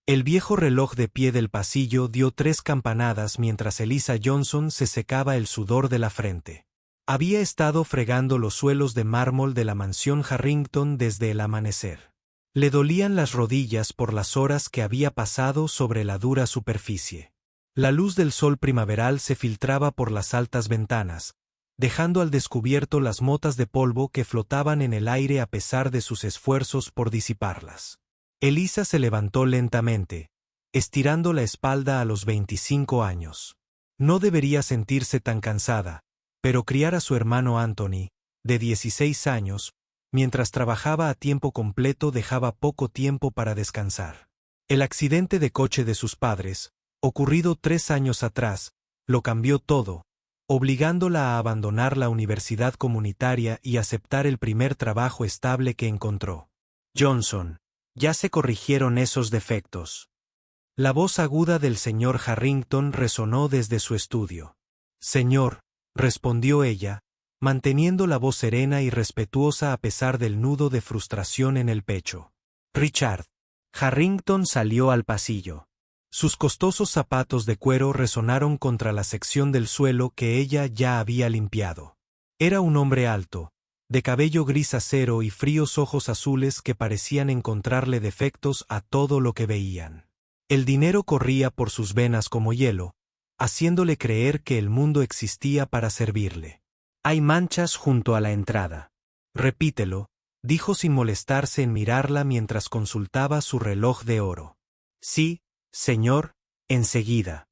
El viejo reloj de pie del pasillo dio 3 campanadas mientras Eliza Johnson se secaba el sudor de la frente. Había estado fregando los suelos de mármol de la mansión Harrington desde el amanecer. Le dolían las rodillas por las horas que había pasado sobre la dura superficie. La luz del sol primaveral se filtraba por las altas ventanas, dejando al descubierto las motas de polvo que flotaban en el aire a pesar de sus esfuerzos por disiparlas. Eliza se levantó lentamente, estirando la espalda a los 25 años. No debería sentirse tan cansada, pero criar a su hermano Anthony, de 16 años, mientras trabajaba a tiempo completo dejaba poco tiempo para descansar. El accidente de coche de sus padres, ocurrido 3 años atrás, lo cambió todo, obligándola a abandonar la universidad comunitaria y aceptar el primer trabajo estable que encontró. Johnson, ya se corrigieron esos defectos. La voz aguda del señor Harrington resonó desde su estudio. Señor, respondió ella, manteniendo la voz serena y respetuosa a pesar del nudo de frustración en el pecho. Richard. Harrington salió al pasillo. Sus costosos zapatos de cuero resonaron contra la sección del suelo que ella ya había limpiado. Era un hombre alto, de cabello gris acero y fríos ojos azules que parecían encontrarle defectos a todo lo que veían. El dinero corría por sus venas como hielo, haciéndole creer que el mundo existía para servirle. Hay manchas junto a la entrada. Repítelo, dijo sin molestarse en mirarla mientras consultaba su reloj de oro. Sí, señor, enseguida.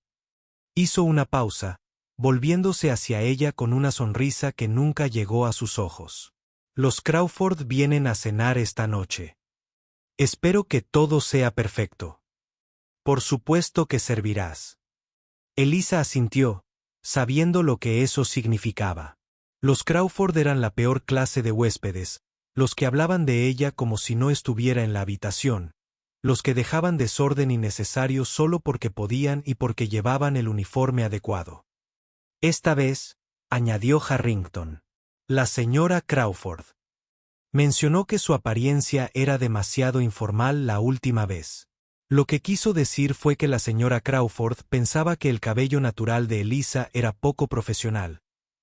Hizo una pausa, volviéndose hacia ella con una sonrisa que nunca llegó a sus ojos. Los Crawford vienen a cenar esta noche. Espero que todo sea perfecto. Por supuesto que servirás. Eliza asintió, sabiendo lo que eso significaba. Los Crawford eran la peor clase de huéspedes, los que hablaban de ella como si no estuviera en la habitación, los que dejaban desorden innecesario solo porque podían y porque llevaban el uniforme adecuado. Esta vez, añadió Harrington, la señora Crawford. Mencionó que su apariencia era demasiado informal la última vez. Lo que quiso decir fue que la señora Crawford pensaba que el cabello natural de Eliza era poco profesional,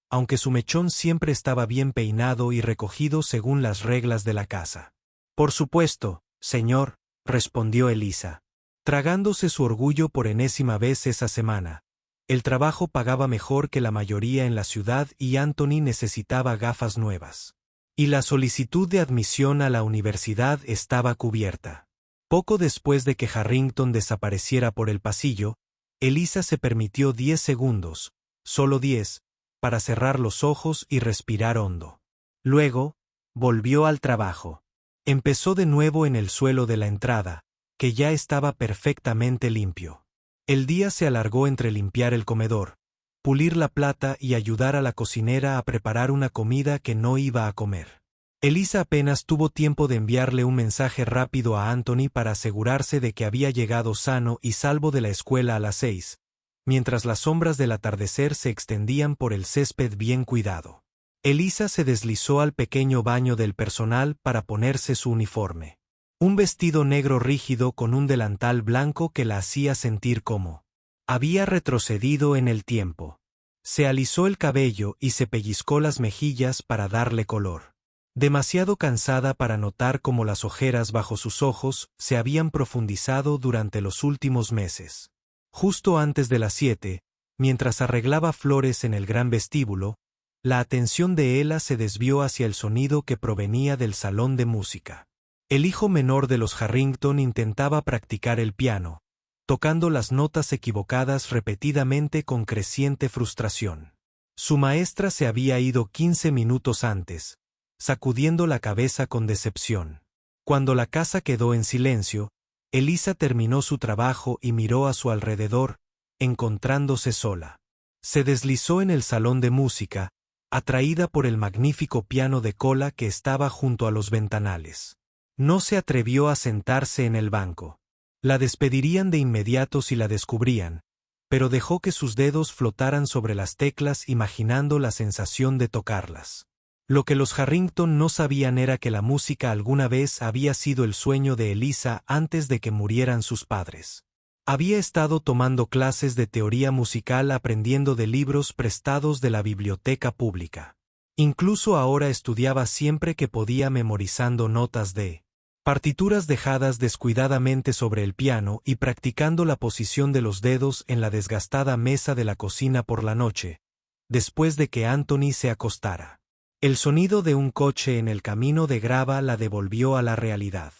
aunque su mechón siempre estaba bien peinado y recogido según las reglas de la casa. Por supuesto, señor, respondió Eliza, tragándose su orgullo por enésima vez esa semana. El trabajo pagaba mejor que la mayoría en la ciudad y Anthony necesitaba gafas nuevas. Y la solicitud de admisión a la universidad estaba cubierta. Poco después de que Harrington desapareciera por el pasillo, Eliza se permitió 10 segundos, solo 10, para cerrar los ojos y respirar hondo. Luego, volvió al trabajo. Empezó de nuevo en el suelo de la entrada, que ya estaba perfectamente limpio. El día se alargó entre limpiar el comedor, pulir la plata y ayudar a la cocinera a preparar una comida que no iba a comer. Eliza apenas tuvo tiempo de enviarle un mensaje rápido a Anthony para asegurarse de que había llegado sano y salvo de la escuela a las 6, mientras las sombras del atardecer se extendían por el césped bien cuidado. Eliza se deslizó al pequeño baño del personal para ponerse su uniforme. Un vestido negro rígido con un delantal blanco que la hacía sentir como había retrocedido en el tiempo. Se alisó el cabello y se pellizcó las mejillas para darle color. Demasiado cansada para notar cómo las ojeras bajo sus ojos se habían profundizado durante los últimos meses. Justo antes de las 7, mientras arreglaba flores en el gran vestíbulo, la atención de Ella se desvió hacia el sonido que provenía del salón de música. El hijo menor de los Harrington intentaba practicar el piano, tocando las notas equivocadas repetidamente con creciente frustración. Su maestra se había ido 15 minutos antes, sacudiendo la cabeza con decepción. Cuando la casa quedó en silencio, Eliza terminó su trabajo y miró a su alrededor, encontrándose sola. Se deslizó en el salón de música, atraída por el magnífico piano de cola que estaba junto a los ventanales. No se atrevió a sentarse en el banco. La despedirían de inmediato si la descubrían, pero dejó que sus dedos flotaran sobre las teclas imaginando la sensación de tocarlas. Lo que los Harrington no sabían era que la música alguna vez había sido el sueño de Eliza antes de que murieran sus padres. Había estado tomando clases de teoría musical aprendiendo de libros prestados de la biblioteca pública. Incluso ahora estudiaba siempre que podía memorizando notas de partituras dejadas descuidadamente sobre el piano y practicando la posición de los dedos en la desgastada mesa de la cocina por la noche, después de que Anthony se acostara. El sonido de un coche en el camino de grava la devolvió a la realidad.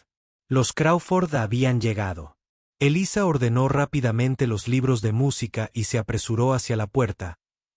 Los Crawford habían llegado. Eliza ordenó rápidamente los libros de música y se apresuró hacia la puerta,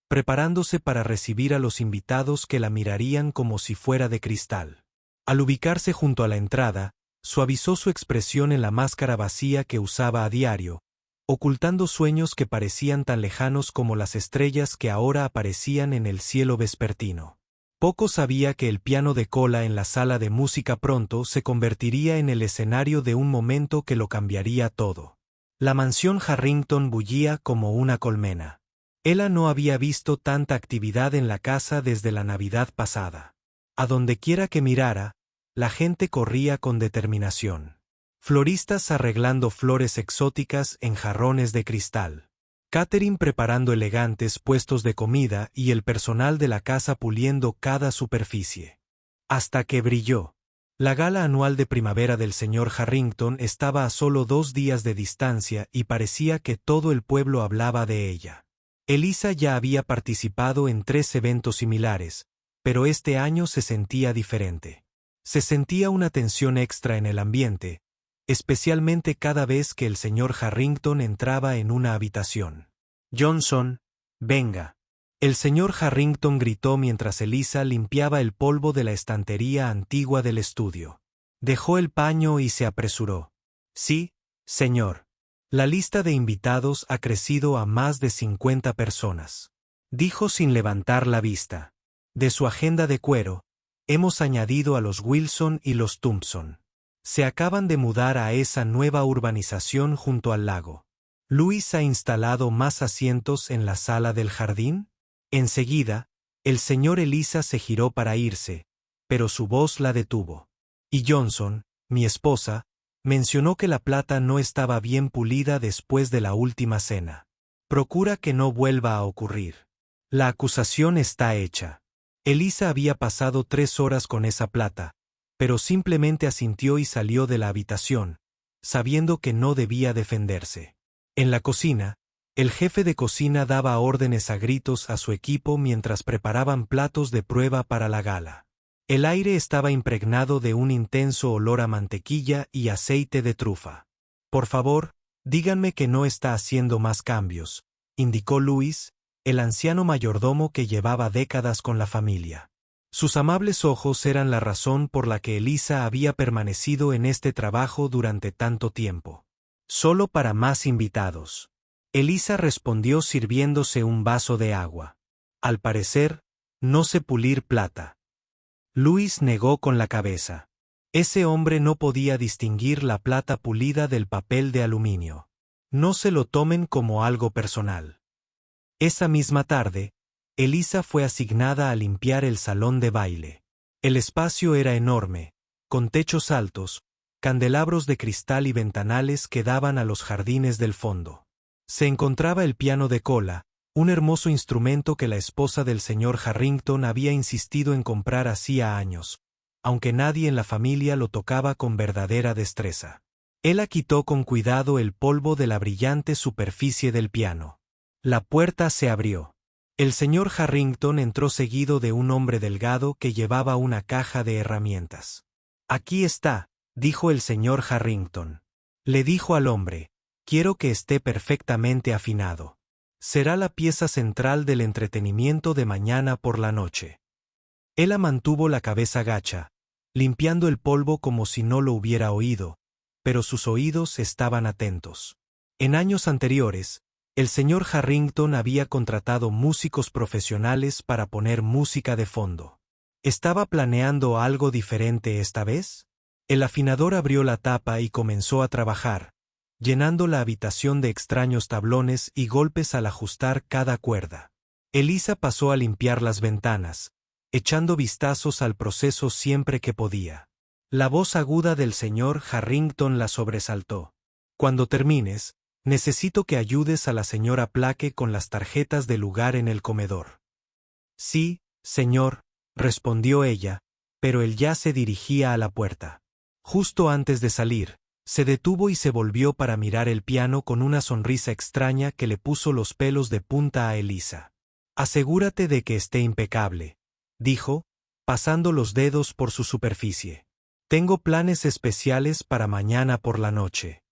preparándose para recibir a los invitados que la mirarían como si fuera de cristal. Al ubicarse junto a la entrada, suavizó su expresión en la máscara vacía que usaba a diario, ocultando sueños que parecían tan lejanos como las estrellas que ahora aparecían en el cielo vespertino. Poco sabía que el piano de cola en la sala de música pronto se convertiría en el escenario de un momento que lo cambiaría todo. La mansión Harrington bullía como una colmena. Ella no había visto tanta actividad en la casa desde la Navidad pasada. A donde quiera que mirara, la gente corría con determinación. Floristas arreglando flores exóticas en jarrones de cristal. Catherine preparando elegantes puestos de comida y el personal de la casa puliendo cada superficie. Hasta que brilló. La gala anual de primavera del señor Harrington estaba a solo 2 días de distancia y parecía que todo el pueblo hablaba de ella. Eliza ya había participado en 3 eventos similares, pero este año se sentía diferente. Se sentía una tensión extra en el ambiente, especialmente cada vez que el señor Harrington entraba en una habitación. «Johnson, venga». El señor Harrington gritó mientras Eliza limpiaba el polvo de la estantería antigua del estudio. Dejó el paño y se apresuró. «Sí, señor. La lista de invitados ha crecido a más de 50 personas», dijo sin levantar la vista. De su agenda de cuero, hemos añadido a los Wilson y los Thompson. Se acaban de mudar a esa nueva urbanización junto al lago. ¿Luis ha instalado más asientos en la sala del jardín? Enseguida, el señor Eliza se giró para irse, pero su voz la detuvo. Y Johnson, mi esposa, mencionó que la plata no estaba bien pulida después de la última cena. Procura que no vuelva a ocurrir. La acusación está hecha. Eliza había pasado 3 horas con esa plata, pero simplemente asintió y salió de la habitación, sabiendo que no debía defenderse. En la cocina, el jefe de cocina daba órdenes a gritos a su equipo mientras preparaban platos de prueba para la gala. El aire estaba impregnado de un intenso olor a mantequilla y aceite de trufa. «Por favor, díganme que no está haciendo más cambios», indicó Luis, el anciano mayordomo que llevaba décadas con la familia. Sus amables ojos eran la razón por la que Eliza había permanecido en este trabajo durante tanto tiempo. «Solo para más invitados». Eliza respondió sirviéndose un vaso de agua. «Al parecer, no sé pulir plata». Luis negó con la cabeza. Ese hombre no podía distinguir la plata pulida del papel de aluminio. No se lo tomen como algo personal. Esa misma tarde, Eliza fue asignada a limpiar el salón de baile. El espacio era enorme, con techos altos, candelabros de cristal y ventanales que daban a los jardines del fondo. Se encontraba el piano de cola, un hermoso instrumento que la esposa del señor Harrington había insistido en comprar hacía años, aunque nadie en la familia lo tocaba con verdadera destreza. Ella quitó con cuidado el polvo de la brillante superficie del piano. La puerta se abrió. El señor Harrington entró seguido de un hombre delgado que llevaba una caja de herramientas. «Aquí está», dijo el señor Harrington. Le dijo al hombre, «Quiero que esté perfectamente afinado. Será la pieza central del entretenimiento de mañana por la noche». Ella mantuvo la cabeza gacha, limpiando el polvo como si no lo hubiera oído, pero sus oídos estaban atentos. En años anteriores, el señor Harrington había contratado músicos profesionales para poner música de fondo. ¿Estaba planeando algo diferente esta vez? El afinador abrió la tapa y comenzó a trabajar, llenando la habitación de extraños tablones y golpes al ajustar cada cuerda. Eliza pasó a limpiar las ventanas, echando vistazos al proceso siempre que podía. La voz aguda del señor Harrington la sobresaltó. Cuando termines, necesito que ayudes a la señora Plaque con las tarjetas de lugar en el comedor. Sí, señor, respondió ella, pero él ya se dirigía a la puerta. Justo antes de salir, se detuvo y se volvió para mirar el piano con una sonrisa extraña que le puso los pelos de punta a Elisa. Asegúrate de que esté impecable, dijo, pasando los dedos por su superficie. Tengo planes especiales para mañana por la noche.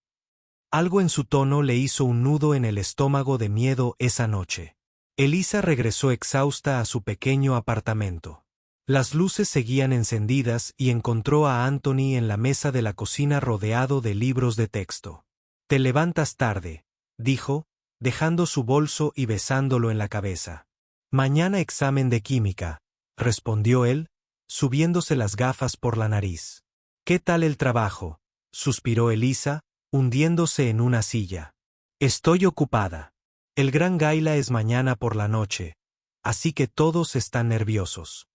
Algo en su tono le hizo un nudo en el estómago de miedo esa noche. Elisa regresó exhausta a su pequeño apartamento. Las luces seguían encendidas y encontró a Anthony en la mesa de la cocina rodeado de libros de texto. Te levantas tarde, dijo, dejando su bolso y besándolo en la cabeza. Mañana examen de química, respondió él, subiéndose las gafas por la nariz. ¿Qué tal el trabajo?, suspiró Elisa, hundiéndose en una silla. Estoy ocupada. El gran gaila es mañana por la noche, así que todos están nerviosos.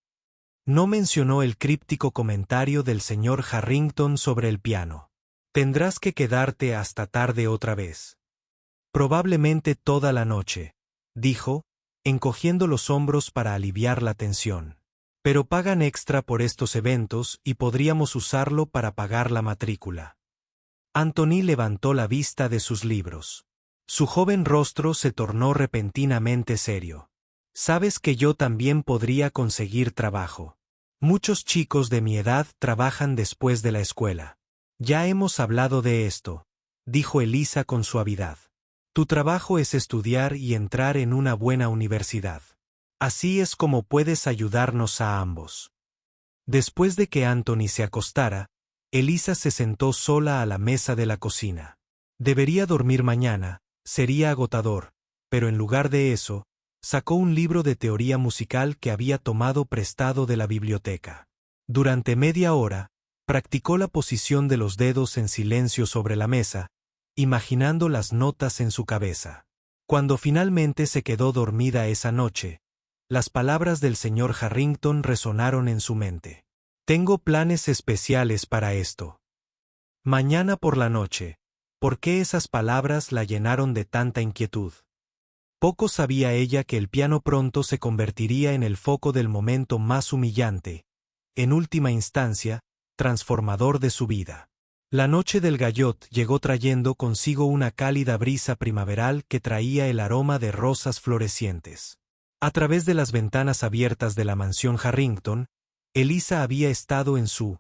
No mencionó el críptico comentario del señor Harrington sobre el piano. Tendrás que quedarte hasta tarde otra vez. Probablemente toda la noche, dijo, encogiendo los hombros para aliviar la tensión. Pero pagan extra por estos eventos y podríamos usarlo para pagar la matrícula. Anthony levantó la vista de sus libros. Su joven rostro se tornó repentinamente serio. Sabes que yo también podría conseguir trabajo. Muchos chicos de mi edad trabajan después de la escuela. Ya hemos hablado de esto, dijo Elisa con suavidad. Tu trabajo es estudiar y entrar en una buena universidad. Así es como puedes ayudarnos a ambos. Después de que Anthony se acostara, Elisa se sentó sola a la mesa de la cocina. Debería dormir mañana, sería agotador, pero en lugar de eso, sacó un libro de teoría musical que había tomado prestado de la biblioteca. Durante media hora, practicó la posición de los dedos en silencio sobre la mesa, imaginando las notas en su cabeza. Cuando finalmente se quedó dormida esa noche, las palabras del señor Harrington resonaron en su mente. Tengo planes especiales para esto. Mañana por la noche. ¿Por qué esas palabras la llenaron de tanta inquietud? Poco sabía ella que el piano pronto se convertiría en el foco del momento más humillante, en última instancia, transformador de su vida. La noche del Gayot llegó trayendo consigo una cálida brisa primaveral que traía el aroma de rosas florecientes. A través de las ventanas abiertas de la mansión Harrington, Elisa había estado en sus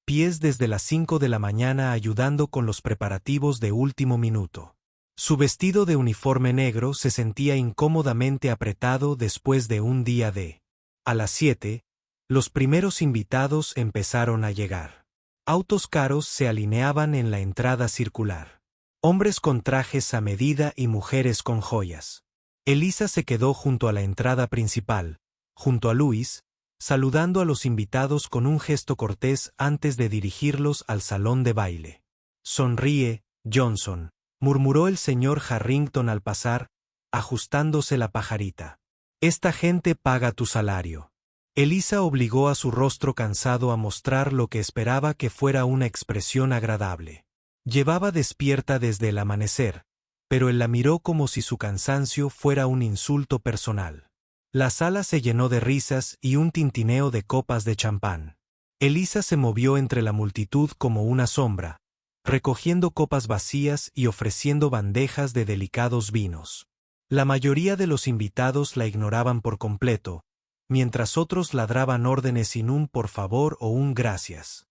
pies desde las 5 de la mañana ayudando con los preparativos de último minuto. Su vestido de uniforme negro se sentía incómodamente apretado después de un día de. A las 7, los primeros invitados empezaron a llegar. Autos caros se alineaban en la entrada circular. Hombres con trajes a medida y mujeres con joyas. Elisa se quedó junto a la entrada principal, junto a Luis, saludando a los invitados con un gesto cortés antes de dirigirlos al salón de baile. Sonríe, Johnson, murmuró el señor Harrington al pasar, ajustándose la pajarita. Esta gente paga tu salario. Elisa obligó a su rostro cansado a mostrar lo que esperaba que fuera una expresión agradable. Llevaba despierta desde el amanecer, pero él la miró como si su cansancio fuera un insulto personal. La sala se llenó de risas y un tintineo de copas de champán. Elisa se movió entre la multitud como una sombra, recogiendo copas vacías y ofreciendo bandejas de delicados vinos. La mayoría de los invitados la ignoraban por completo, mientras otros ladraban órdenes sin un por favor o un gracias.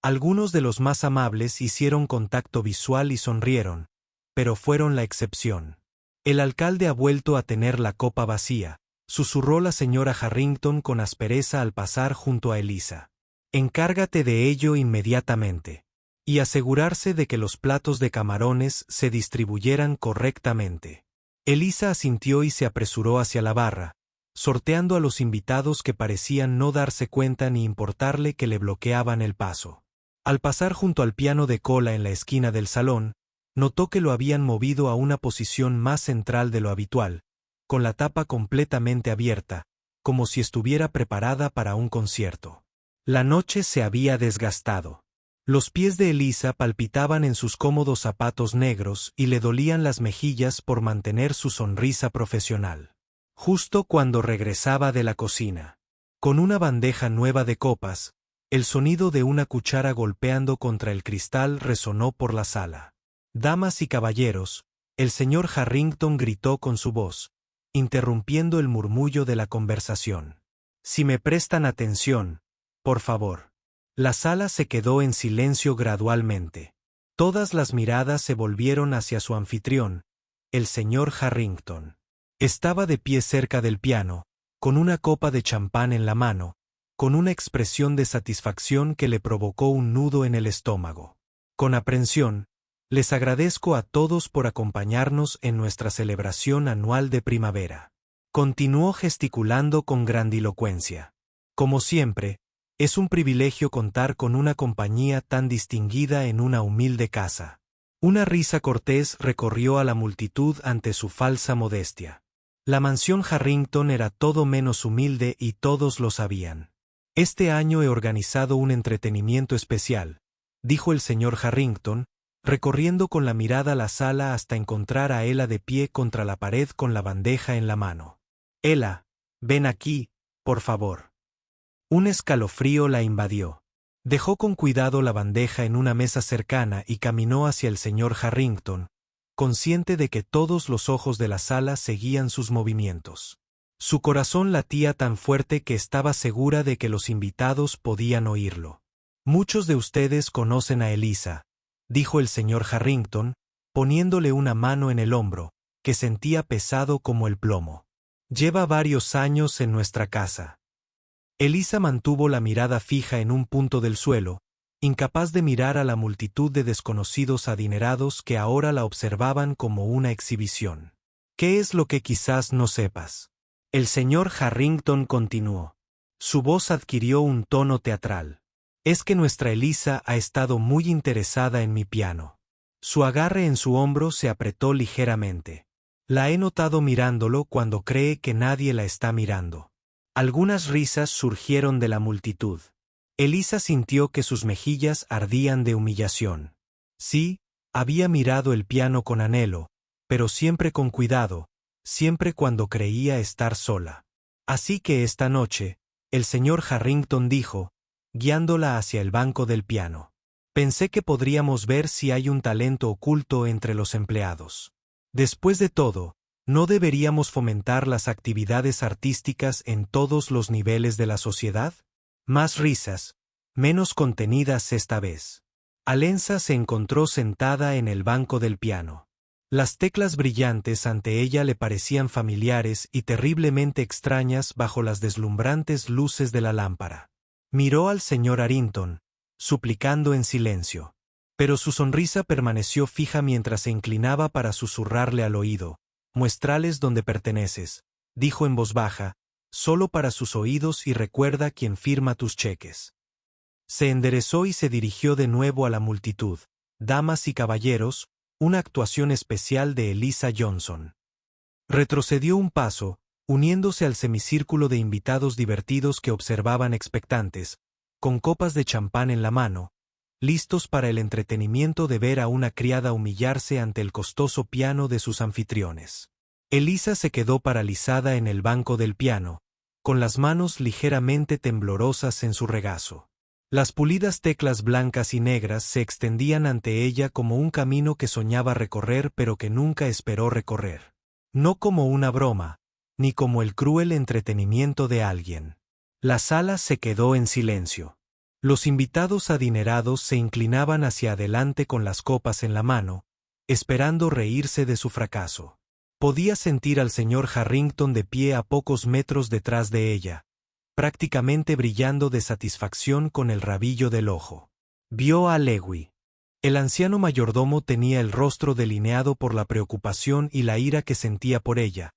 Algunos de los más amables hicieron contacto visual y sonrieron, pero fueron la excepción. El alcalde ha vuelto a tener la copa vacía, susurró la señora Harrington con aspereza al pasar junto a Elisa. Encárgate de ello inmediatamente. Y asegurarse de que los platos de camarones se distribuyeran correctamente. Elisa asintió y se apresuró hacia la barra, sorteando a los invitados que parecían no darse cuenta ni importarle que le bloqueaban el paso. Al pasar junto al piano de cola en la esquina del salón, notó que lo habían movido a una posición más central de lo habitual, con la tapa completamente abierta, como si estuviera preparada para un concierto. La noche se había desgastado. Los pies de Elisa palpitaban en sus cómodos zapatos negros y le dolían las mejillas por mantener su sonrisa profesional. Justo cuando regresaba de la cocina, con una bandeja nueva de copas, el sonido de una cuchara golpeando contra el cristal resonó por la sala. «Damas y caballeros», el señor Harrington gritó con su voz, interrumpiendo el murmullo de la conversación. «Si me prestan atención, por favor». La sala se quedó en silencio gradualmente. Todas las miradas se volvieron hacia su anfitrión, el señor Harrington. Estaba de pie cerca del piano, con una copa de champán en la mano, con una expresión de satisfacción que le provocó un nudo en el estómago. Con aprensión, les agradezco a todos por acompañarnos en nuestra celebración anual de primavera. Continuó gesticulando con grandilocuencia. Como siempre, es un privilegio contar con una compañía tan distinguida en una humilde casa. Una risa cortés recorrió a la multitud ante su falsa modestia. La mansión Harrington era todo menos humilde y todos lo sabían. «Este año he organizado un entretenimiento especial», dijo el señor Harrington, recorriendo con la mirada la sala hasta encontrar a Ella de pie contra la pared con la bandeja en la mano. «Ella, ven aquí, por favor». Un escalofrío la invadió. Dejó con cuidado la bandeja en una mesa cercana y caminó hacia el señor Harrington, consciente de que todos los ojos de la sala seguían sus movimientos. Su corazón latía tan fuerte que estaba segura de que los invitados podían oírlo. «Muchos de ustedes conocen a Elisa», dijo el señor Harrington, poniéndole una mano en el hombro, que sentía pesado como el plomo. «Lleva varios años en nuestra casa». Elisa mantuvo la mirada fija en un punto del suelo, incapaz de mirar a la multitud de desconocidos adinerados que ahora la observaban como una exhibición. «¿Qué es lo que quizás no sepas?», el señor Harrington continuó. Su voz adquirió un tono teatral. «Es que nuestra Elisa ha estado muy interesada en mi piano». Su agarre en su hombro se apretó ligeramente. «La he notado mirándolo cuando cree que nadie la está mirando». Algunas risas surgieron de la multitud. Elisa sintió que sus mejillas ardían de humillación. Sí, había mirado el piano con anhelo, pero siempre con cuidado, siempre cuando creía estar sola. Así que esta noche, el señor Harrington dijo, guiándola hacia el banco del piano. «Pensé que podríamos ver si hay un talento oculto entre los empleados. Después de todo, ¿no deberíamos fomentar las actividades artísticas en todos los niveles de la sociedad?» Más risas, menos contenidas esta vez. Alenza se encontró sentada en el banco del piano. Las teclas brillantes ante ella le parecían familiares y terriblemente extrañas bajo las deslumbrantes luces de la lámpara. Miró al señor Harrington, suplicando en silencio. Pero su sonrisa permaneció fija mientras se inclinaba para susurrarle al oído. «Muéstrales donde perteneces», dijo en voz baja, solo para sus oídos, «y recuerda quién firma tus cheques». Se enderezó y se dirigió de nuevo a la multitud. «Damas y caballeros, una actuación especial de Elisa Johnson». Retrocedió un paso, uniéndose al semicírculo de invitados divertidos que observaban expectantes, con copas de champán en la mano, listos para el entretenimiento de ver a una criada humillarse ante el costoso piano de sus anfitriones. Elisa se quedó paralizada en el banco del piano, con las manos ligeramente temblorosas en su regazo. Las pulidas teclas blancas y negras se extendían ante ella como un camino que soñaba recorrer pero que nunca esperó recorrer. No como una broma, ni como el cruel entretenimiento de alguien. La sala se quedó en silencio. Los invitados adinerados se inclinaban hacia adelante con las copas en la mano, esperando reírse de su fracaso. Podía sentir al señor Harrington de pie a pocos metros detrás de ella, prácticamente brillando de satisfacción con el rabillo del ojo. Vio a Lewy. El anciano mayordomo tenía el rostro delineado por la preocupación y la ira que sentía por ella,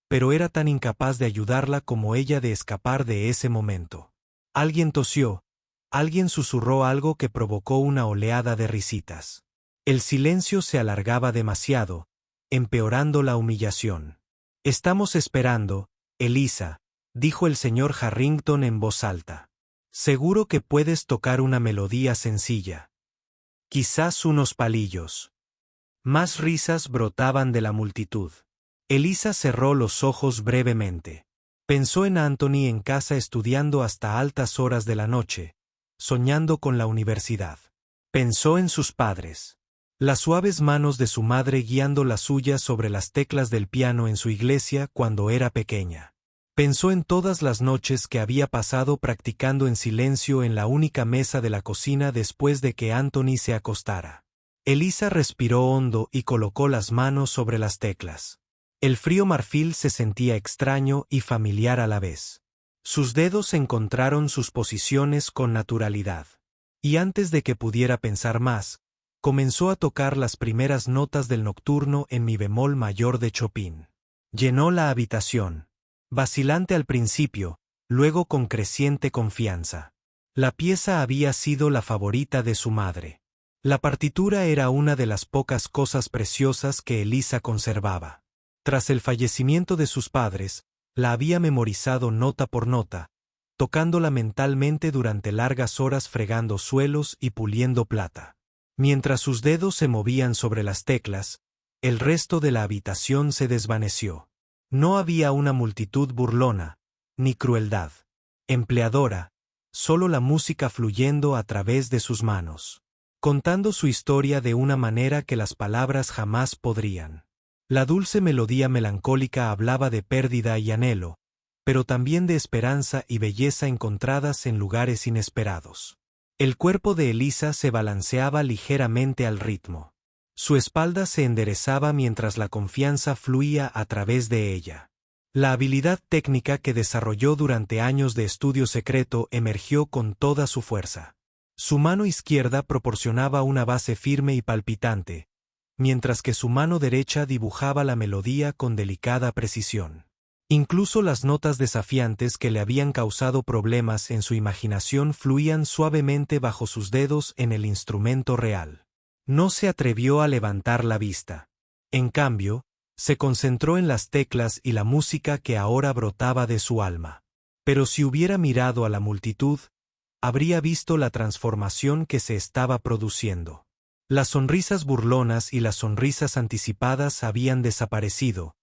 pero era tan incapaz de ayudarla como ella de escapar de ese momento. Alguien tosió. Alguien susurró algo que provocó una oleada de risitas. El silencio se alargaba demasiado, empeorando la humillación. «Estamos esperando, Elisa», dijo el señor Harrington en voz alta. Seguro que puedes tocar una melodía sencilla. Quizás unos palillos. Más risas brotaban de la multitud. Elisa cerró los ojos brevemente. Pensó en Anthony en casa estudiando hasta altas horas de la noche, soñando con la universidad. Pensó en sus padres. Las suaves manos de su madre guiando las suyas sobre las teclas del piano en su iglesia cuando era pequeña. Pensó en todas las noches que había pasado practicando en silencio en la única mesa de la cocina después de que Anthony se acostara. Elisa respiró hondo y colocó las manos sobre las teclas. El frío marfil se sentía extraño y familiar a la vez. Sus dedos encontraron sus posiciones con naturalidad. Y antes de que pudiera pensar más, comenzó a tocar las primeras notas del nocturno en mi bemol mayor de Chopin. Llenó la habitación. Vacilante al principio, luego con creciente confianza. La pieza había sido la favorita de su madre. La partitura era una de las pocas cosas preciosas que Elisa conservaba. Tras el fallecimiento de sus padres, la había memorizado nota por nota, tocándola mentalmente durante largas horas fregando suelos y puliendo plata. Mientras sus dedos se movían sobre las teclas, el resto de la habitación se desvaneció. No había una multitud burlona, ni crueldad empleadora, solo la música fluyendo a través de sus manos, contando su historia de una manera que las palabras jamás podrían. La dulce melodía melancólica hablaba de pérdida y anhelo, pero también de esperanza y belleza encontradas en lugares inesperados. El cuerpo de Elisa se balanceaba ligeramente al ritmo. Su espalda se enderezaba mientras la confianza fluía a través de ella. La habilidad técnica que desarrolló durante años de estudio secreto emergió con toda su fuerza. Su mano izquierda proporcionaba una base firme y palpitante, mientras que su mano derecha dibujaba la melodía con delicada precisión. Incluso las notas desafiantes que le habían causado problemas en su imaginación fluían suavemente bajo sus dedos en el instrumento real. No se atrevió a levantar la vista. En cambio, se concentró en las teclas y la música que ahora brotaba de su alma. Pero si hubiera mirado a la multitud, habría visto la transformación que se estaba produciendo. Las sonrisas burlonas y las sonrisas anticipadas habían desaparecido,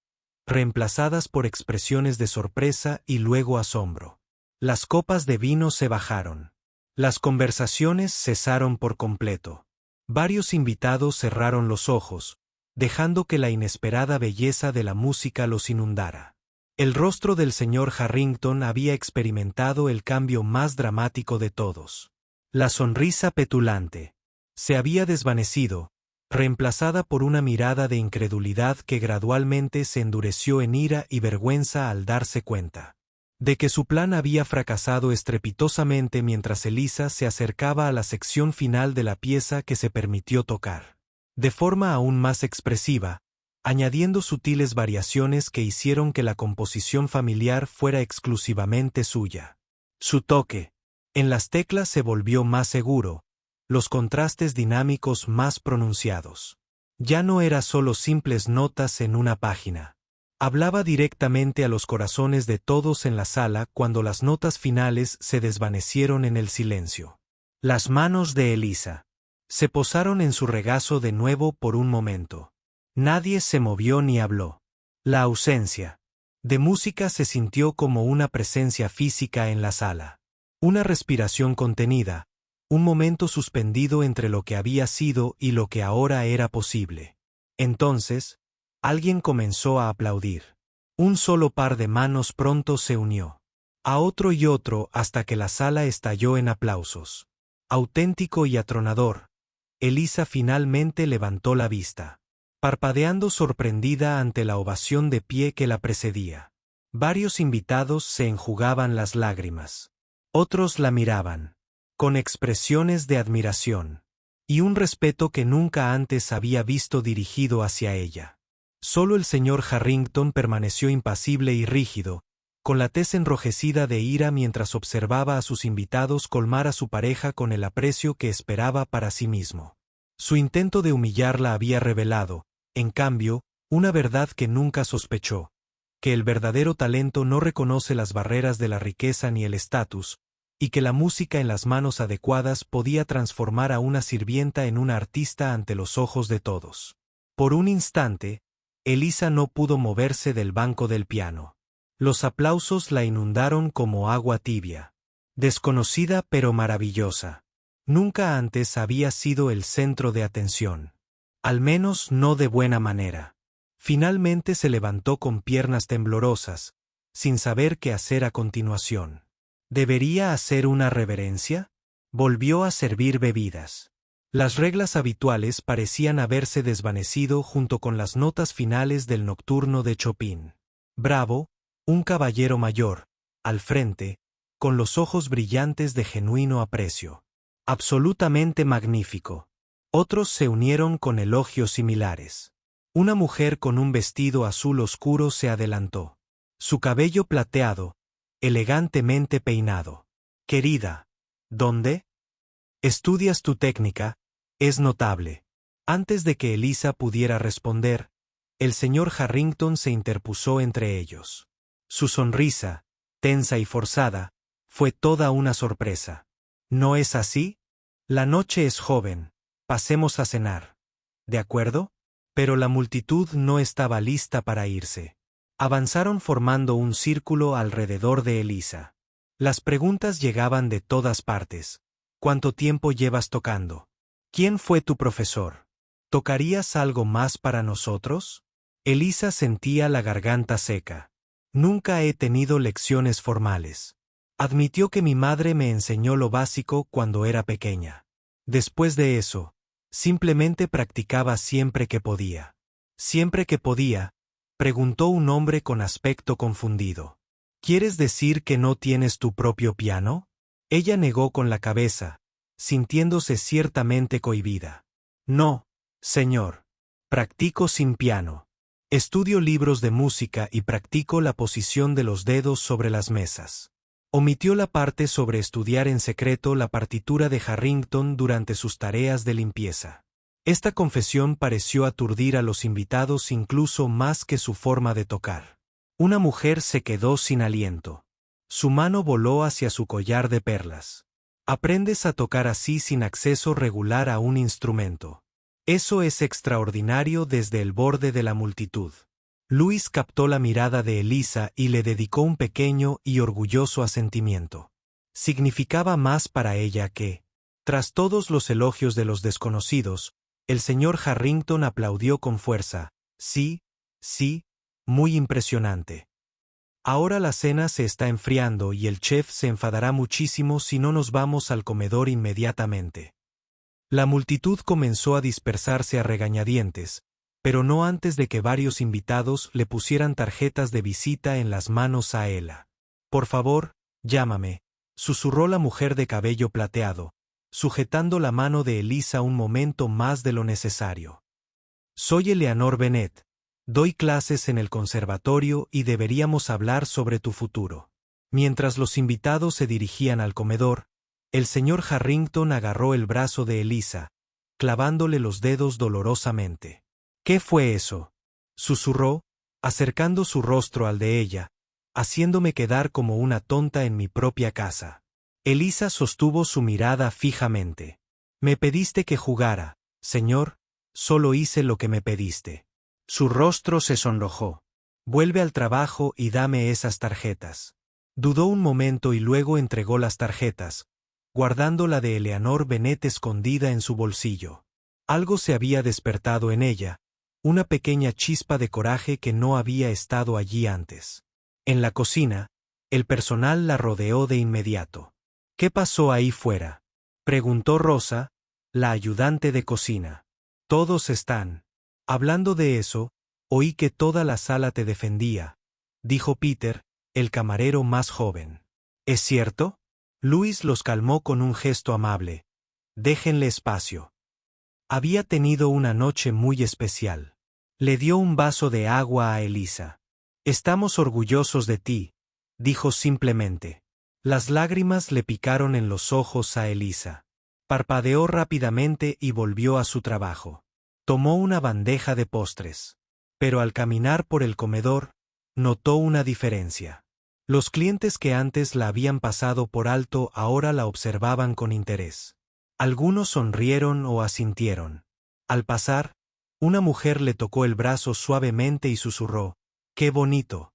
reemplazadas por expresiones de sorpresa y luego asombro. Las copas de vino se bajaron. Las conversaciones cesaron por completo. Varios invitados cerraron los ojos, dejando que la inesperada belleza de la música los inundara. El rostro del señor Harrington había experimentado el cambio más dramático de todos. La sonrisa petulante se había desvanecido, reemplazada por una mirada de incredulidad que gradualmente se endureció en ira y vergüenza al darse cuenta de que su plan había fracasado estrepitosamente mientras Elisa se acercaba a la sección final de la pieza que se permitió tocar. De forma aún más expresiva, añadiendo sutiles variaciones que hicieron que la composición familiar fuera exclusivamente suya. Su toque en las teclas se volvió más seguro, los contrastes dinámicos más pronunciados. Ya no era solo simples notas en una página. Hablaba directamente a los corazones de todos en la sala cuando las notas finales se desvanecieron en el silencio. Las manos de Elisa se posaron en su regazo de nuevo por un momento. Nadie se movió ni habló. La ausencia de música se sintió como una presencia física en la sala. Una respiración contenida, un momento suspendido entre lo que había sido y lo que ahora era posible. Entonces, alguien comenzó a aplaudir. Un solo par de manos pronto se unió. A otro y otro hasta que la sala estalló en aplausos. Auténtico y atronador, Elisa finalmente levantó la vista, parpadeando sorprendida ante la ovación de pie que la precedía. Varios invitados se enjugaban las lágrimas. Otros la miraban con expresiones de admiración y un respeto que nunca antes había visto dirigido hacia ella. Solo el señor Harrington permaneció impasible y rígido, con la tez enrojecida de ira mientras observaba a sus invitados colmar a su pareja con el aprecio que esperaba para sí mismo. Su intento de humillarla había revelado, en cambio, una verdad que nunca sospechó, que el verdadero talento no reconoce las barreras de la riqueza ni el estatus, y que la música en las manos adecuadas podía transformar a una sirvienta en una artista ante los ojos de todos. Por un instante, Elisa no pudo moverse del banco del piano. Los aplausos la inundaron como agua tibia. Desconocida pero maravillosa. Nunca antes había sido el centro de atención. Al menos no de buena manera. Finalmente se levantó con piernas temblorosas, sin saber qué hacer a continuación. ¿Debería hacer una reverencia? Volvió a servir bebidas. Las reglas habituales parecían haberse desvanecido junto con las notas finales del nocturno de Chopin. Bravo, un caballero mayor, al frente, con los ojos brillantes de genuino aprecio. Absolutamente magnífico. Otros se unieron con elogios similares. Una mujer con un vestido azul oscuro se adelantó. Su cabello plateado, elegantemente peinado. Querida, ¿dónde? Estudias tu técnica, es notable. Antes de que Elisa pudiera responder, el señor Harrington se interpuso entre ellos. Su sonrisa, tensa y forzada, fue toda una sorpresa. ¿No es así? La noche es joven, pasemos a cenar. ¿De acuerdo? Pero la multitud no estaba lista para irse. Avanzaron formando un círculo alrededor de Elisa. Las preguntas llegaban de todas partes. ¿Cuánto tiempo llevas tocando? ¿Quién fue tu profesor? ¿Tocarías algo más para nosotros? Elisa sentía la garganta seca. Nunca he tenido lecciones formales. Admitió que mi madre me enseñó lo básico cuando era pequeña. Después de eso, simplemente practicaba siempre que podía. Siempre que podía, preguntó un hombre con aspecto confundido. ¿Quieres decir que no tienes tu propio piano? Ella negó con la cabeza, sintiéndose ciertamente cohibida. No, señor. Practico sin piano. Estudio libros de música y practico la posición de los dedos sobre las mesas. Omitió la parte sobre estudiar en secreto la partitura de Harrington durante sus tareas de limpieza. Esta confesión pareció aturdir a los invitados incluso más que su forma de tocar. Una mujer se quedó sin aliento. Su mano voló hacia su collar de perlas. Aprendes a tocar así sin acceso regular a un instrumento. Eso es extraordinario desde el borde de la multitud. Luis captó la mirada de Elisa y le dedicó un pequeño y orgulloso asentimiento. Significaba más para ella que, tras todos los elogios de los desconocidos, el señor Harrington aplaudió con fuerza. Sí, sí, muy impresionante. Ahora la cena se está enfriando y el chef se enfadará muchísimo si no nos vamos al comedor inmediatamente. La multitud comenzó a dispersarse a regañadientes, pero no antes de que varios invitados le pusieran tarjetas de visita en las manos a Ella. Por favor, llámame, susurró la mujer de cabello plateado, sujetando la mano de Elisa un momento más de lo necesario. Soy Eleanor Bennet, doy clases en el conservatorio y deberíamos hablar sobre tu futuro. Mientras los invitados se dirigían al comedor, el señor Harrington agarró el brazo de Elisa, clavándole los dedos dolorosamente. ¿Qué fue eso?, susurró, acercando su rostro al de ella, haciéndome quedar como una tonta en mi propia casa. Elisa sostuvo su mirada fijamente. Me pediste que jugara, señor, solo hice lo que me pediste. Su rostro se sonrojó. Vuelve al trabajo y dame esas tarjetas. Dudó un momento y luego entregó las tarjetas, guardando la de Eleanor Bennet escondida en su bolsillo. Algo se había despertado en ella, una pequeña chispa de coraje que no había estado allí antes. En la cocina, el personal la rodeó de inmediato. ¿Qué pasó ahí fuera?, preguntó Rosa, la ayudante de cocina. Todos están. Hablando de eso, oí que toda la sala te defendía, dijo Peter, el camarero más joven. ¿Es cierto? Luis los calmó con un gesto amable. Déjenle espacio. Había tenido una noche muy especial. Le dio un vaso de agua a Elisa. Estamos orgullosos de ti, dijo simplemente. Las lágrimas le picaron en los ojos a Elisa. Parpadeó rápidamente y volvió a su trabajo. Tomó una bandeja de postres. Pero al caminar por el comedor, notó una diferencia. Los clientes que antes la habían pasado por alto ahora la observaban con interés. Algunos sonrieron o asintieron. Al pasar, una mujer le tocó el brazo suavemente y susurró, «¡Qué bonito!».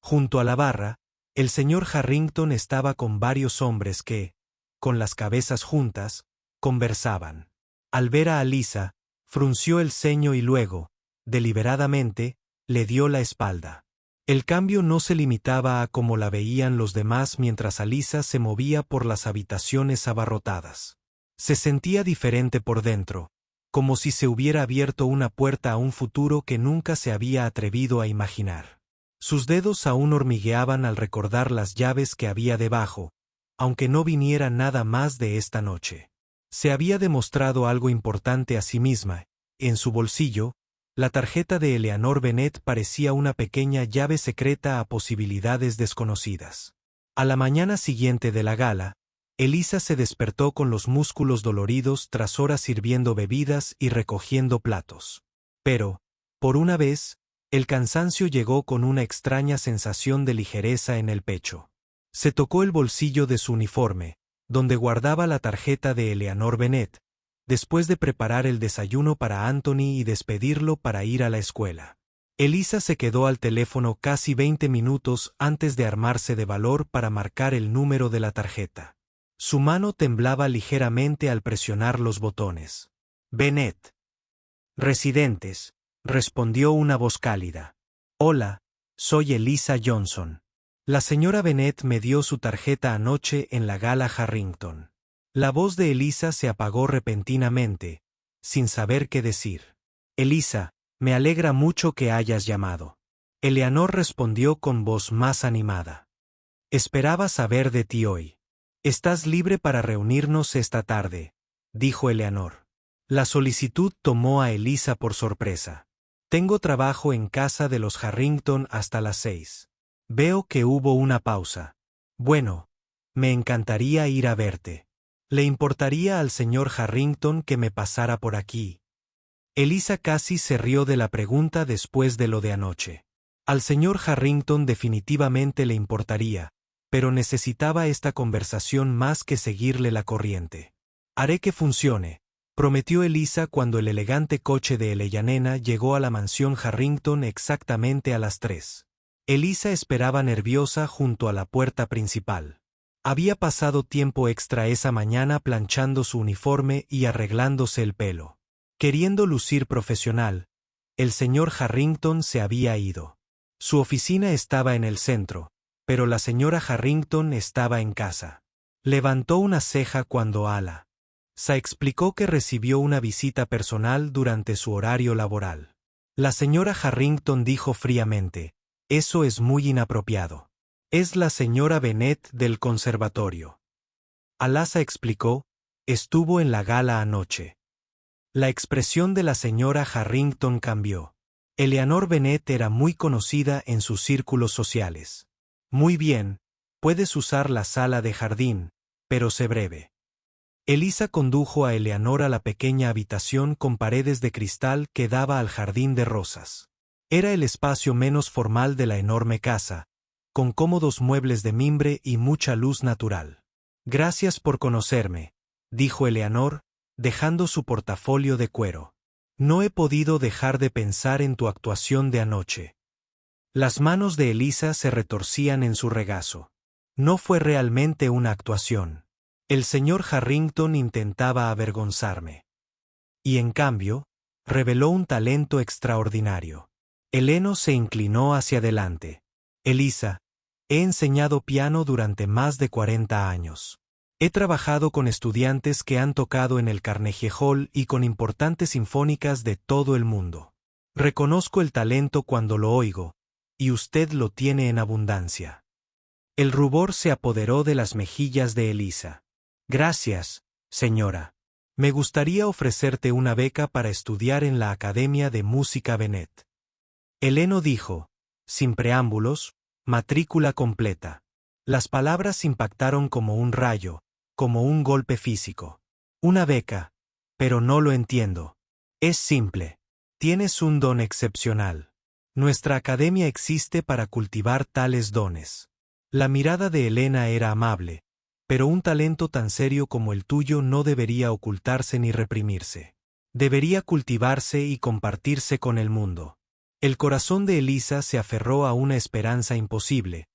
Junto a la barra, el señor Harrington estaba con varios hombres que, con las cabezas juntas, conversaban. Al ver a Alyssa, frunció el ceño y luego, deliberadamente, le dio la espalda. El cambio no se limitaba a cómo la veían los demás mientras Alyssa se movía por las habitaciones abarrotadas. Se sentía diferente por dentro, como si se hubiera abierto una puerta a un futuro que nunca se había atrevido a imaginar. Sus dedos aún hormigueaban al recordar las llaves que había debajo, aunque no viniera nada más de esta noche. Se había demostrado algo importante a sí misma. En su bolsillo, la tarjeta de Eleanor Bennet parecía una pequeña llave secreta a posibilidades desconocidas. A la mañana siguiente de la gala, Alyssa se despertó con los músculos doloridos tras horas sirviendo bebidas y recogiendo platos. Pero, por una vez, el cansancio llegó con una extraña sensación de ligereza en el pecho. Se tocó el bolsillo de su uniforme, donde guardaba la tarjeta de Eleanor Bennet, después de preparar el desayuno para Anthony y despedirlo para ir a la escuela. Alyssa se quedó al teléfono casi 20 minutos antes de armarse de valor para marcar el número de la tarjeta. Su mano temblaba ligeramente al presionar los botones. «Bennet. Residentes», respondió una voz cálida. «Hola, soy Alyssa Johnson. La señora Bennet me dio su tarjeta anoche en la gala Harrington». La voz de Alyssa se apagó repentinamente, sin saber qué decir. «Alyssa, me alegra mucho que hayas llamado». Eleanor respondió con voz más animada. «Esperaba saber de ti hoy». «¿Estás libre para reunirnos esta tarde?», dijo Eleanor. La solicitud tomó a Alyssa por sorpresa. «Tengo trabajo en casa de los Harrington hasta las 6. Veo que hubo una pausa. Bueno, me encantaría ir a verte. ¿Le importaría al señor Harrington que me pasara por aquí?». Alyssa casi se rió de la pregunta después de lo de anoche. Al señor Harrington definitivamente le importaría, pero necesitaba esta conversación más que seguirle la corriente. «Haré que funcione», prometió Alyssa cuando el elegante coche de Eleanor llegó a la mansión Harrington exactamente a las 3. Alyssa esperaba nerviosa junto a la puerta principal. Había pasado tiempo extra esa mañana planchando su uniforme y arreglándose el pelo. Queriendo lucir profesional, el señor Harrington se había ido. Su oficina estaba en el centro, pero la señora Harrington estaba en casa. Levantó una ceja cuando Alyssa explicó que recibió una visita personal durante su horario laboral. La señora Harrington dijo fríamente, «Eso es muy inapropiado. Es la señora Bennet del conservatorio». Alyssa explicó, «Estuvo en la gala anoche». La expresión de la señora Harrington cambió. Eleanor Bennet era muy conocida en sus círculos sociales. «Muy bien, puedes usar la sala de jardín, pero sé breve». Alyssa condujo a Eleanor a la pequeña habitación con paredes de cristal que daba al jardín de rosas. Era el espacio menos formal de la enorme casa, con cómodos muebles de mimbre y mucha luz natural. «Gracias por conocerme», dijo Eleanor, dejando su portafolio de cuero. «No he podido dejar de pensar en tu actuación de anoche». Las manos de Alyssa se retorcían en su regazo. No fue realmente una actuación. El señor Harrington intentaba avergonzarme. Y en cambio, reveló un talento extraordinario. Eleanor se inclinó hacia adelante. «Alyssa, he enseñado piano durante más de 40 años. He trabajado con estudiantes que han tocado en el Carnegie Hall y con importantes sinfónicas de todo el mundo. Reconozco el talento cuando lo oigo, y usted lo tiene en abundancia». El rubor se apoderó de las mejillas de Alyssa. «Gracias, señora. Me gustaría ofrecerte una beca para estudiar en la Academia de Música Bennet». Eleanor dijo, sin preámbulos, «matrícula completa». Las palabras impactaron como un rayo, como un golpe físico. «Una beca, pero no lo entiendo». «Es simple. Tienes un don excepcional. Nuestra academia existe para cultivar tales dones. La mirada de Elena era amable, pero un talento tan serio como el tuyo no debería ocultarse ni reprimirse. Debería cultivarse y compartirse con el mundo. El corazón de Elisa se aferró a una esperanza imposible,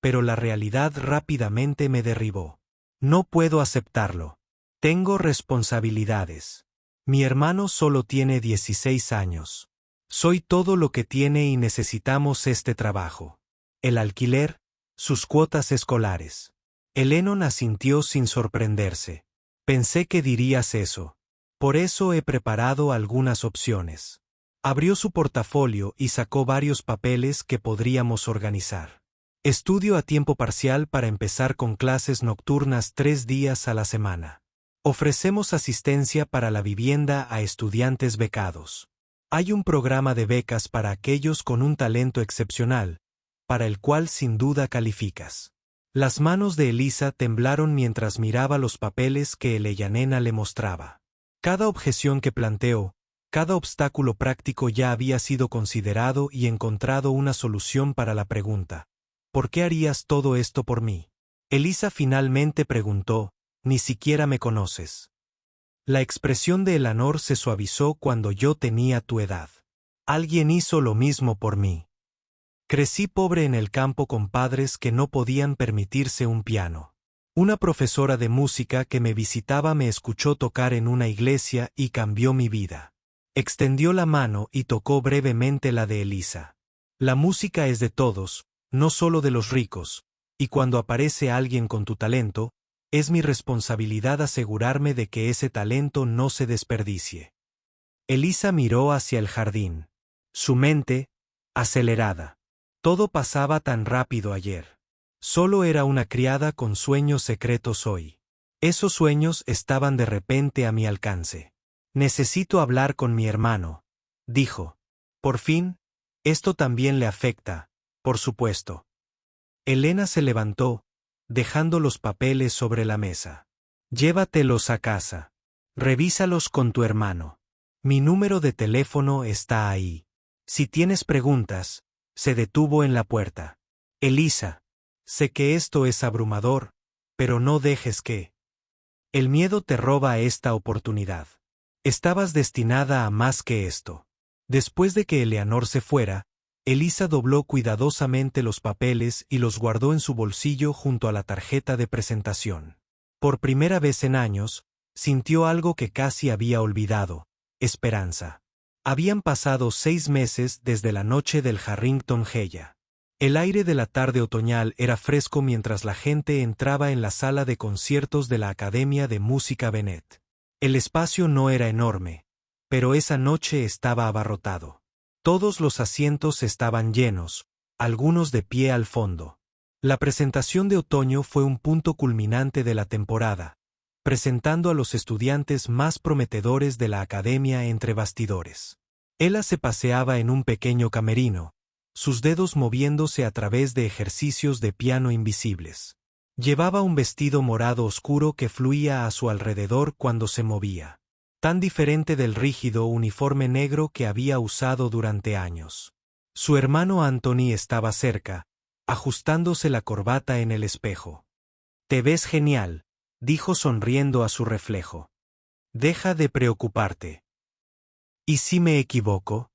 pero la realidad rápidamente me derribó. No puedo aceptarlo. Tengo responsabilidades. Mi hermano solo tiene 16 años. Soy todo lo que tiene y necesitamos este trabajo. El alquiler, sus cuotas escolares. Elenon asintió sin sorprenderse. Pensé que dirías eso. Por eso he preparado algunas opciones. Abrió su portafolio y sacó varios papeles que podríamos organizar. Estudio a tiempo parcial para empezar con clases nocturnas 3 días a la semana. Ofrecemos asistencia para la vivienda a estudiantes becados. Hay un programa de becas para aquellos con un talento excepcional, para el cual sin duda calificas. Las manos de Elisa temblaron mientras miraba los papeles que Eleyanena le mostraba. Cada objeción que planteó, cada obstáculo práctico ya había sido considerado y encontrado una solución para la pregunta: ¿por qué harías todo esto por mí? Elisa finalmente preguntó: ¿ni siquiera me conoces? La expresión de Eleanor se suavizó cuando yo tenía tu edad. Alguien hizo lo mismo por mí. Crecí pobre en el campo con padres que no podían permitirse un piano. Una profesora de música que me visitaba me escuchó tocar en una iglesia y cambió mi vida. Extendió la mano y tocó brevemente la de Elisa. La música es de todos, no solo de los ricos, y cuando aparece alguien con tu talento, es mi responsabilidad asegurarme de que ese talento no se desperdicie. Elisa miró hacia el jardín. Su mente, acelerada. Todo pasaba tan rápido ayer. Solo era una criada con sueños secretos hoy. Esos sueños estaban de repente a mi alcance. Necesito hablar con mi hermano, dijo. Por fin, esto también le afecta, por supuesto. Elena se levantó, dejando los papeles sobre la mesa. Llévatelos a casa. Revísalos con tu hermano. Mi número de teléfono está ahí. Si tienes preguntas. Se detuvo en la puerta. Elisa, sé que esto es abrumador, pero no dejes que el miedo te roba esta oportunidad. Estabas destinada a más que esto. Después de que Eleanor se fuera, Elisa dobló cuidadosamente los papeles y los guardó en su bolsillo junto a la tarjeta de presentación. Por primera vez en años, sintió algo que casi había olvidado: esperanza. Habían pasado 6 meses desde la noche del Harrington Heya. El aire de la tarde otoñal era fresco mientras la gente entraba en la sala de conciertos de la Academia de Música Bennett. El espacio no era enorme, pero esa noche estaba abarrotado. Todos los asientos estaban llenos, algunos de pie al fondo. La presentación de otoño fue un punto culminante de la temporada, presentando a los estudiantes más prometedores de la academia entre bastidores. Ella se paseaba en un pequeño camerino, sus dedos moviéndose a través de ejercicios de piano invisibles. Llevaba un vestido morado oscuro que fluía a su alrededor cuando se movía, tan diferente del rígido uniforme negro que había usado durante años. Su hermano Anthony estaba cerca, ajustándose la corbata en el espejo. «Te ves genial», dijo sonriendo a su reflejo. «Deja de preocuparte». «¿Y si me equivoco?».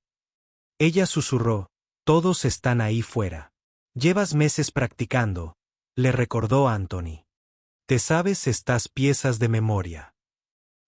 Ella susurró: «Todos están ahí fuera». «Llevas meses practicando», le recordó Anthony. «Te sabes estas piezas de memoria».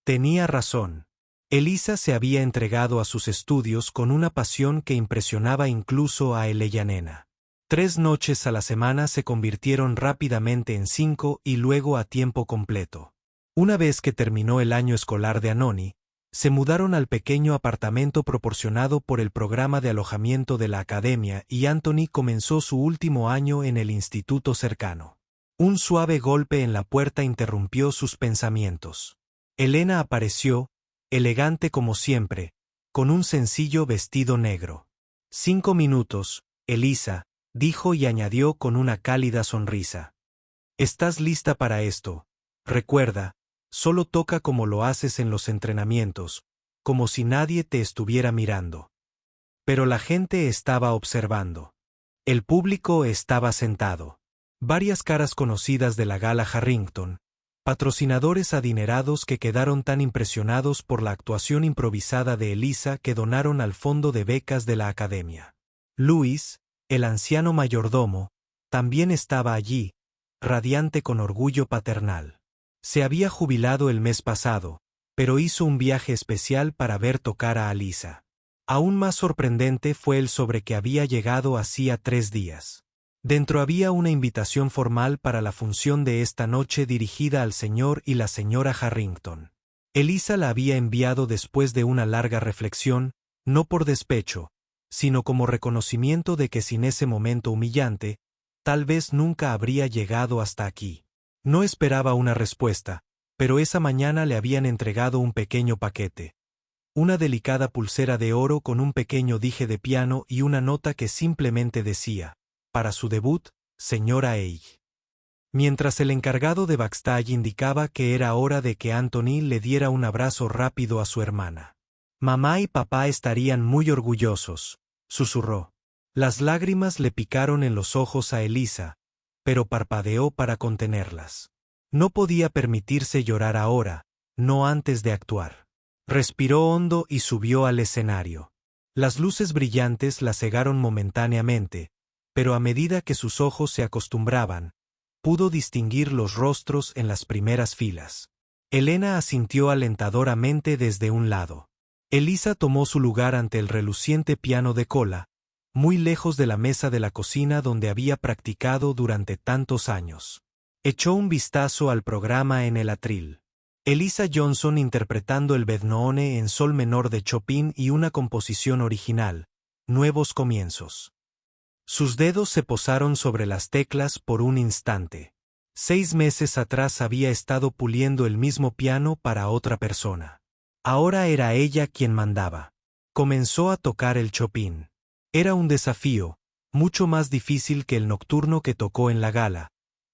Tenía razón. Elisa se había entregado a sus estudios con una pasión que impresionaba incluso a Eleyanena. 3 noches a la semana se convirtieron rápidamente en 5 y luego a tiempo completo. Una vez que terminó el año escolar de Anoni, se mudaron al pequeño apartamento proporcionado por el programa de alojamiento de la academia y Anthony comenzó su último año en el instituto cercano. Un suave golpe en la puerta interrumpió sus pensamientos. Elena apareció, elegante como siempre, con un sencillo vestido negro. 5 minutos, Elisa, dijo y añadió con una cálida sonrisa. Estás lista para esto. Recuerda, solo toca como lo haces en los entrenamientos, como si nadie te estuviera mirando. Pero la gente estaba observando. El público estaba sentado. Varias caras conocidas de la Gala Harrington, patrocinadores adinerados que quedaron tan impresionados por la actuación improvisada de Eliza que donaron al fondo de becas de la Academia. Louis, el anciano mayordomo, también estaba allí, radiante con orgullo paternal. Se había jubilado el mes pasado, pero hizo un viaje especial para ver tocar a Eliza. Aún más sorprendente fue el sobre que había llegado hacía 3 días. Dentro había una invitación formal para la función de esta noche dirigida al señor y la señora Harrington. Eliza la había enviado después de una larga reflexión, no por despecho, sino como reconocimiento de que sin ese momento humillante, tal vez nunca habría llegado hasta aquí. No esperaba una respuesta, pero esa mañana le habían entregado un pequeño paquete. Una delicada pulsera de oro con un pequeño dije de piano y una nota que simplemente decía: para su debut, señora Eich. Mientras el encargado de backstage indicaba que era hora de que Anthony le diera un abrazo rápido a su hermana. Mamá y papá estarían muy orgullosos, susurró. Las lágrimas le picaron en los ojos a Eliza, pero parpadeó para contenerlas. No podía permitirse llorar ahora, no antes de actuar. Respiró hondo y subió al escenario. Las luces brillantes la cegaron momentáneamente, pero a medida que sus ojos se acostumbraban, pudo distinguir los rostros en las primeras filas. Elena asintió alentadoramente desde un lado. Eliza tomó su lugar ante el reluciente piano de cola, muy lejos de la mesa de la cocina donde había practicado durante tantos años. Echó un vistazo al programa en el atril. Eliza Johnson interpretando el Bednoone en sol menor de Chopin y una composición original, Nuevos comienzos. Sus dedos se posaron sobre las teclas por un instante. 6 meses atrás había estado puliendo el mismo piano para otra persona. Ahora era ella quien mandaba. Comenzó a tocar el Chopin. Era un desafío, mucho más difícil que el nocturno que tocó en la gala,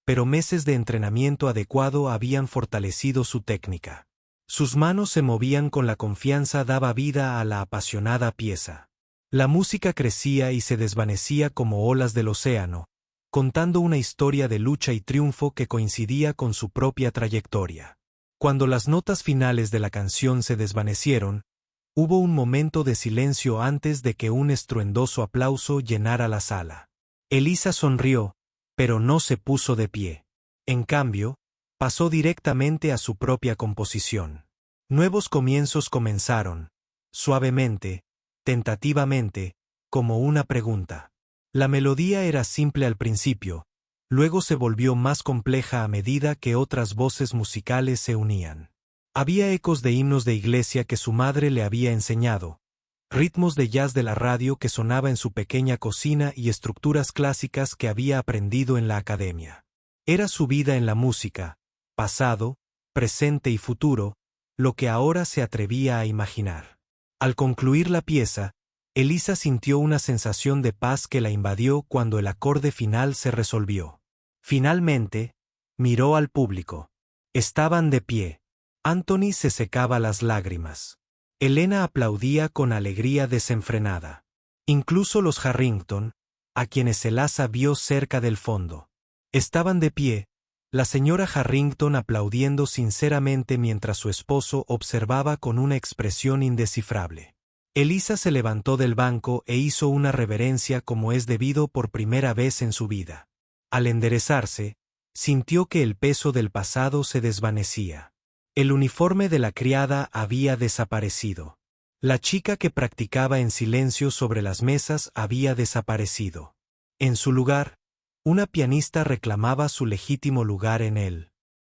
pero meses de entrenamiento adecuado habían fortalecido su técnica. Sus manos se movían con la confianza daba vida a la apasionada pieza. La música crecía y se desvanecía como olas del océano, contando una historia de lucha y triunfo que coincidía con su propia trayectoria. Cuando las notas finales de la canción se desvanecieron, hubo un momento de silencio antes de que un estruendoso aplauso llenara la sala. Eliza sonrió, pero no se puso de pie. En cambio, pasó directamente a su propia composición. Nuevos comienzos comenzaron, suavemente, tentativamente, como una pregunta. La melodía era simple al principio, luego se volvió más compleja a medida que otras voces musicales se unían. Había ecos de himnos de iglesia que su madre le había enseñado, ritmos de jazz de la radio que sonaba en su pequeña cocina y estructuras clásicas que había aprendido en la academia. Era su vida en la música, pasado, presente y futuro, lo que ahora se atrevía a imaginar. Al concluir la pieza, Eliza sintió una sensación de paz que la invadió cuando el acorde final se resolvió. Finalmente, miró al público. Estaban de pie. Anthony se secaba las lágrimas. Elena aplaudía con alegría desenfrenada. Incluso los Harrington, a quienes Eliza vio cerca del fondo. Estaban de pie, la señora Harrington aplaudiendo sinceramente mientras su esposo observaba con una expresión indescifrable. Eliza se levantó del banco e hizo una reverencia como es debido por primera vez en su vida. Al enderezarse, sintió que el peso del pasado se desvanecía. El uniforme de la criada había desaparecido. La chica que practicaba en silencio sobre las mesas había desaparecido. En su lugar, una pianista reclamaba su legítimo lugar en él.